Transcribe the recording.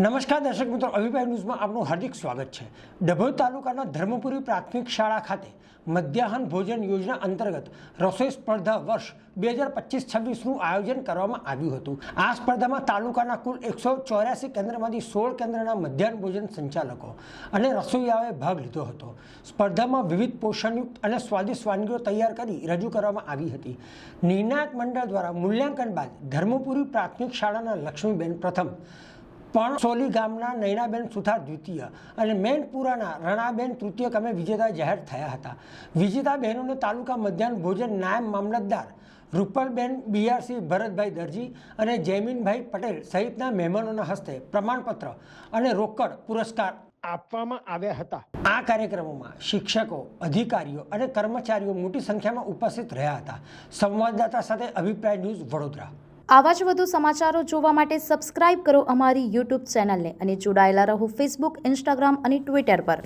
નમસ્કાર દર્શક મિત્રો, અભિપ્રાય ન્યૂઝમાં આપનું હાર્દિક સ્વાગત છે। ડભોઈ તાલુકાના ધર્મપુરી પ્રાથમિક શાળા ખાતે મધ્યાહન ભોજન યોજના અંતર્ગત રસોઈ સ્પર્ધા વર્ષ 2025-26નું આયોજન કરવામાં આવ્યું હતું। આ સ્પર્ધામાં તાલુકાના કુલ 184 કેન્દ્રમાંથી 16 કેન્દ્રના મધ્યાહન ભોજન સંચાલકો અને રસોઈયાઓએ ભાગ લીધો હતો। સ્પર્ધામાં વિવિધ પોષણયુક્ત અને સ્વાદિષ્ટ વાનગીઓ તૈયાર કરી રજૂ કરવામાં આવી હતી। નિર્ણાયક મંડળ દ્વારા મૂલ્યાંકન બાદ ધર્મપુરી પ્રાથમિક શાળાના લક્ષ્મીબેન પ્રથમ, પણસોલી ગામના નૈનાબેન સુથાર દ્વિતીય અને મેનપુરાના રણાબેન તૃતીય ક્રમે વિજેતા જાહેર થયા હતા। વિજેતા બહેનોને તાલુકા મધ્યાહન ભોજન નાયબ મામલતદાર રૂપલબેન બીઆરસી, ભરતભાઈ દરજી અને જયમીનભાઈ પટેલ સહિતના મહેમાનોના હસ્તે પ્રમાણપત્ર અને રોકડ પુરસ્કાર આપવામાં આવ્યા હતા। આ કાર્યક્રમોમાં શિક્ષકો, અધિકારીઓ અને કર્મચારીઓ મોટી સંખ્યામાં ઉપસ્થિત રહ્યા હતા। સંવાદદાતા સાથે અભિપ્રાય ન્યૂઝ, વડોદરા। આવા જ વધુ સમાચારો જોવા માટે સબસ્ક્રાઇબ કરો અમારી યુટ્યુબ ચેનલને અને જોડાયેલા રહો ફેસબુક, ઇન્સ્ટાગ્રામ અને ટ્વિટર પર।